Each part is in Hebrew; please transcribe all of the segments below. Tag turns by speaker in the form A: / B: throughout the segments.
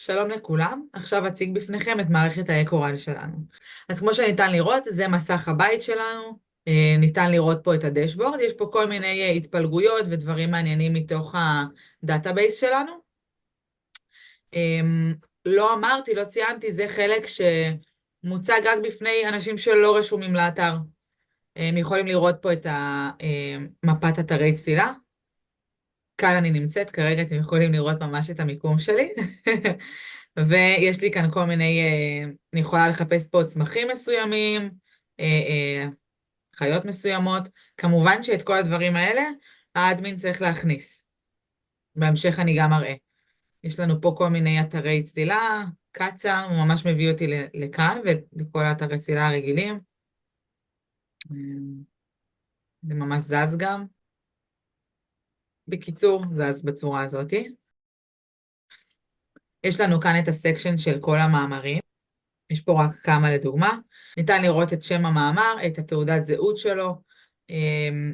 A: שלום לכולם, עכשיו אציג בפניכם את מערכת האקורל שלנו. אז כמו שניתן לראות, זה מסך הבית שלנו, ניתן לראות פה את הדשבורד, יש פה כל מיני התפלגויות ודברים מעניינים מתוך הדאטאבייס שלנו. לא אמרתי, לא ציינתי, זה חלק שמוצג רק בפני אנשים שלא רשומים לאתר. הם יכולים לראות פה את מפת אתרי צלילה. כאן אני נמצאת, כרגע אתם יכולים לראות ממש את המיקום שלי. ויש לי כאן כל מיני, אני יכולה לחפש פה צמחים מסוימים, חיות מסוימות. כמובן שאת כל הדברים האלה, האדמין צריך להכניס. בהמשך אני גם אראה. יש לנו פה כל מיני אתרי צלילה, קצה, הוא ממש מביא אותי לכאן, ולכל האתרי צלילה הרגילים. זה ממש זז גם. בקיצור, זז בצורה הזאתי. יש לנו כאן את הסקשן של כל המאמרים. יש פה רק כמה לדוגמה. ניתן לראות את שם המאמר, את התעודת זהות שלו,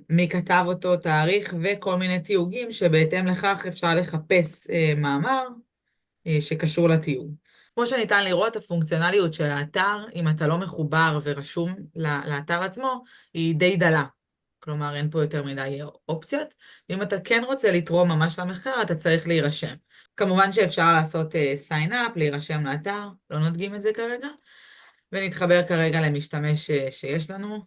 A: מי כתב אותו, תאריך וכל מיני תיוגים שבהתאם לכך אפשר לחפש מאמר שקשור לתיוג. כמו שניתן לראות, הפונקציונליות של האתר, אם אתה לא מחובר ורשום לאתר עצמו, היא די דלה. כלומר, אין פה יותר מדי אופציות. אם אתה כן רוצה לתרום ממש למחקר, אתה צריך להירשם. כמובן שאפשר לעשות sign up, להירשם לאתר, לא נדגים את זה כרגע, ונתחבר כרגע למשתמש שיש לנו.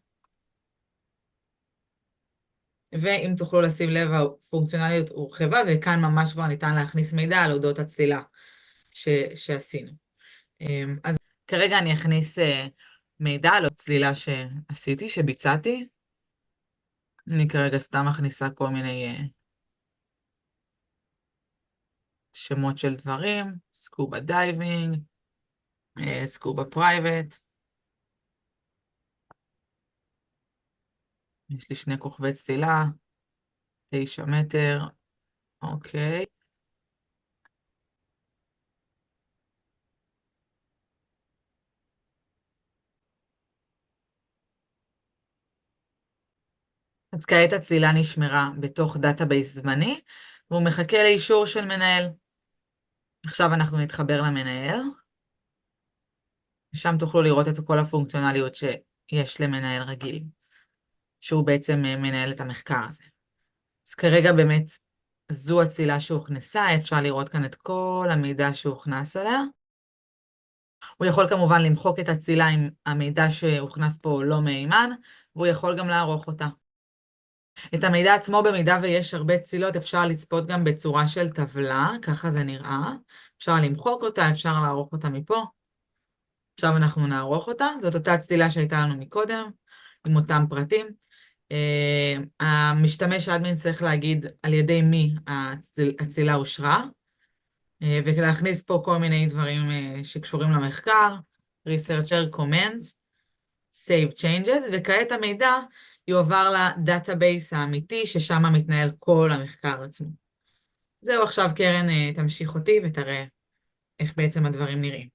A: ואם תוכלו לשים לב, הפונקציונליות הורחבה, וכאן ממש כבר ניתן להכניס מידע על אודות הצלילה שעשינו. אז כרגע אני אכניס מידע על הצלילה שעשיתי, שביצעתי. אני כרגע סתם מכניסה כל מיני שמות של דברים, סקובה דייבינג, סקובה פרייבט. יש לי 2 כוכבי צלילה, 9 מטר, אוקיי. אז כעת הצלילה נשמרה בתוך דאטאבייס זמני, והוא מחכה לאישור של מנהל. עכשיו אנחנו נתחבר למנהל. שם תוכלו לראות את כל הפונקציונליות שיש למנהל רגיל, שהוא בעצם מנהל את המחקר הזה. אז כרגע באמת זו הצלילה שהוכנסה, אפשר לראות כאן את כל המידע שהוכנס עליה. הוא יכול כמובן למחוק את הצלילה אם המידע שהוכנס פה לא מהימן, והוא יכול גם לערוך אותה. את המידע עצמו, במידה ויש הרבה צלילות, אפשר לצפות גם בצורה של טבלה, ככה זה נראה. אפשר למחוק אותה, אפשר לערוך אותה מפה. עכשיו אנחנו נערוך אותה, זאת אותה צלילה שהייתה לנו מקודם, עם אותם פרטים. המשתמש אדמין צריך להגיד על ידי מי הצלילה אושרה, ולהכניס פה כל מיני דברים שקשורים למחקר, researcher comments, save changes, וכעת המידע יועבר לדאטאבייס האמיתי, ששם מתנהל כל המחקר עצמו. זהו, עכשיו קרן תמשיך אותי ותראה איך בעצם הדברים נראים.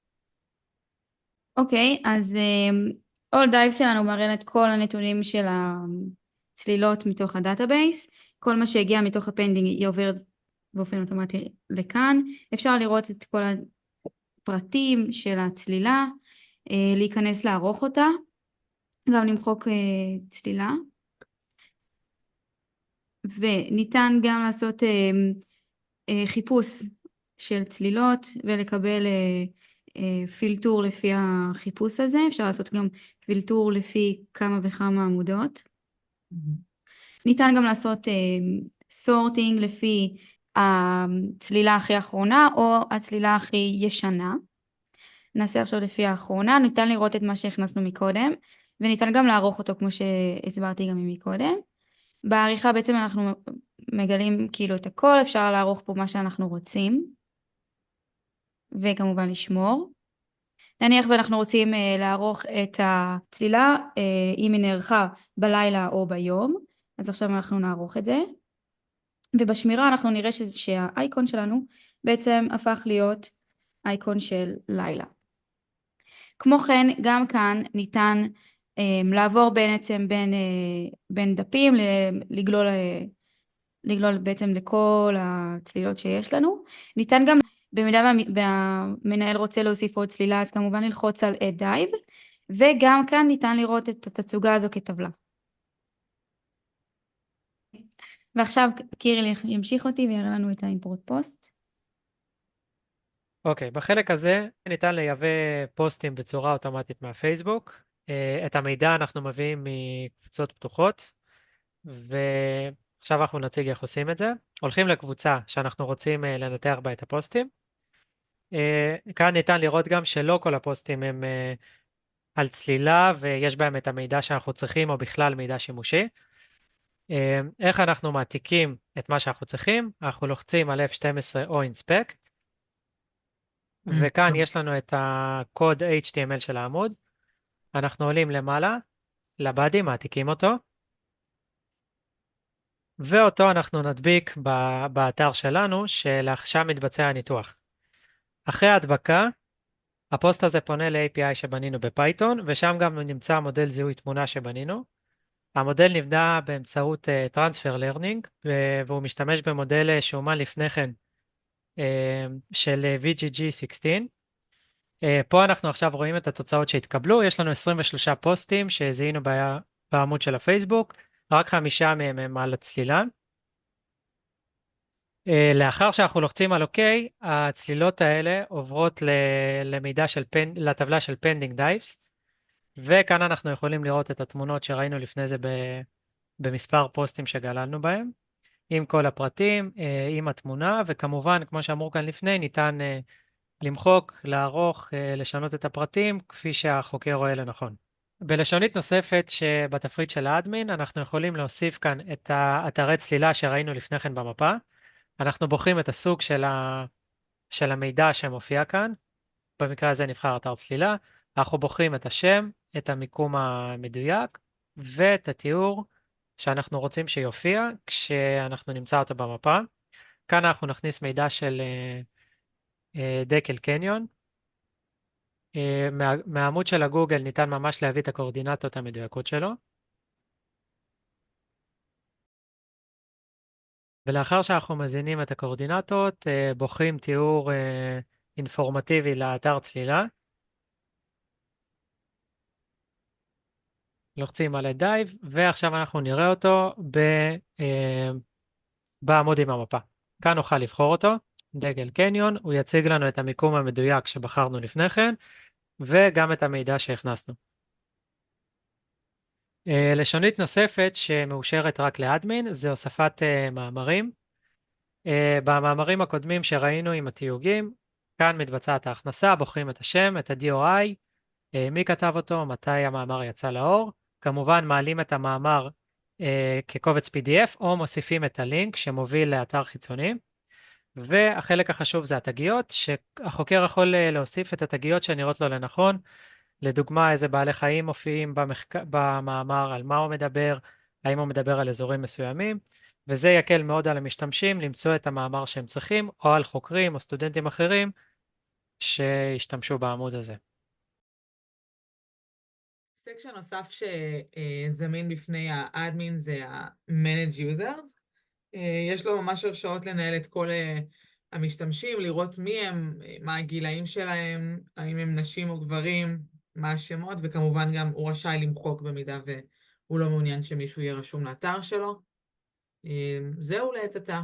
B: אוקיי, אז All Dive שלנו מראה את כל הנתונים של הצלילות מתוך הדאטאבייס. כל מה שהגיע מתוך הפנדינג יעובר באופן אוטומטי לכאן. אפשר לראות את כל הפרטים של הצלילה, להיכנס לערוך אותה, גם למחוק צלילה. וניתן גם לעשות חיפוש של צלילות ולקבל פילטור לפי החיפוש הזה. אפשר לעשות גם פילטור לפי כמה וכמה עמודות. ניתן גם לעשות סורטינג לפי הצלילה הכי האחרונה או הצלילה הכי ישנה. נעשה עכשיו לפי האחרונה. ניתן לראות את מה שהכנסנו מקודם, וניתן גם לערוך אותו כמו שהסברתי גם מקודם. בעריכה בעצם אנחנו מגלים כאילו את הכל, אפשר לערוך פה מה שאנחנו רוצים, וכמובן לשמור. נניח ואנחנו רוצים לערוך את הצלילה, אם היא נערכה בלילה או ביום, אז עכשיו אנחנו נערוך את זה. ובשמירה אנחנו נראה שהאייקון שלנו בעצם הפך להיות אייקון של לילה. כמו כן, גם כאן ניתן לעבור בעצם בין דפים, לגלול בעצם לכל הצלילות שיש לנו. ניתן גם במידה והמנהל רוצה להוסיף עוד צלילה, אז כמובן ללחוץ על Add Dive, וגם כאן ניתן לראות את התצוגה הזו כטבלה. ועכשיו קיריל ימשיך אותי ויראה לנו את האימפורט פוסט.
C: אוקיי, בחלק הזה ניתן לייבא פוסטים בצורה אוטומטית מהפייסבוק. את המידע אנחנו מביאים מקבוצות פתוחות, ועכשיו אנחנו נציג איך עושים את זה. הולכים לקבוצה שאנחנו רוצים לנתח בה את הפוסטים. כאן ניתן לראות גם שלא כל הפוסטים הם על צלילה ויש בהם את המידע שאנחנו צריכים או בכלל מידע שימושי. איך אנחנו מעתיקים את מה שאנחנו צריכים? אנחנו לוחצים על F12 או Inspect, וכאן יש לנו את הקוד HTML של העמוד. אנחנו עולים למעלה, לבאדי, מעתיקים אותו, ואותו אנחנו נדביק באתר שלנו, שם מתבצע הניתוח. אחרי ההדבקה, הפוסט הזה פונה ל-API שבנינו בפייתון, ושם גם נמצא מודל זיהוי תמונה שבנינו. המודל נבנה באמצעות Transfer Learning, והוא משתמש במודל שאומן לפני כן של VGG16. פה אנחנו עכשיו רואים את התוצאות שהתקבלו. יש לנו 23 פוסטים שזיהינו בעמוד של הפייסבוק, רק 5 מהם הם על הצלילה. לאחר שאנחנו לוחצים על OK, הצלילות האלה עוברות לטבלה של Pending Dives, וכאן אנחנו יכולים לראות את התמונות שראינו לפני זה במספר פוסטים שגללנו בהם, עם כל הפרטים, עם התמונה, וכמובן, כמו שאמרו כאן לפני, ניתן למחוק, לערוך, לשנות את הפרטים, כפי שהחוקר רואה לנכון. בלשונית נוספת שבתפריט של האדמין, אנחנו יכולים להוסיף כאן את האתרי צלילה שראינו לפני כן במפה. אנחנו בוחרים את הסוג של המידע שמופיע כאן, במקרה הזה נבחר אתר צלילה, אנחנו בוחרים את השם, את המיקום המדויק, ואת התיאור שאנחנו רוצים שיופיע כשאנחנו נמצא אותו במפה. כאן אנחנו נכניס מידע של דקל קניון. מהעמוד של הגוגל ניתן ממש להביא את הקואורדינטות המדויקות שלו. ולאחר שאנחנו מזינים את הקואורדינטות, בוחרים תיאור אינפורמטיבי לאתר צלילה. לוחצים על הדייב, ועכשיו אנחנו נראה אותו בעמוד עם המפה. כאן נוכל לבחור אותו, דגל קניון, הוא יציג לנו את המיקום המדויק שבחרנו לפני כן, וגם את המידע שהכנסנו. לשונית נוספת שמאושרת רק לאדמין, זה הוספת מאמרים. במאמרים הקודמים שראינו עם התיוגים, כאן מתבצעת ההכנסה, בוחרים את השם, את ה-DOI, מי כתב אותו, מתי המאמר יצא לאור. כמובן מעלים את המאמר כקובץ PDF או מוסיפים את הלינק שמוביל לאתר חיצוני. והחלק החשוב זה התגיות, שהחוקר יכול להוסיף את התגיות שנראות לו לנכון. לדוגמה, איזה בעלי חיים מופיעים במאמר, על מה הוא מדבר, האם הוא מדבר על אזורים מסוימים, וזה יקל מאוד על המשתמשים למצוא את המאמר שהם צריכים, או על חוקרים או סטודנטים אחרים שישתמשו בעמוד הזה.
A: סקשן נוסף שזמין בפני האדמין זה ה-Manage Users. יש לו ממש הרשאות לנהל את כל המשתמשים, לראות מי הם, מה הגילאים שלהם, האם הם נשים או גברים, מה השמות, וכמובן גם הוא רשאי למחוק במידה והוא לא מעוניין שמישהו יהיה רשום לאתר שלו. זהו לעת עתה.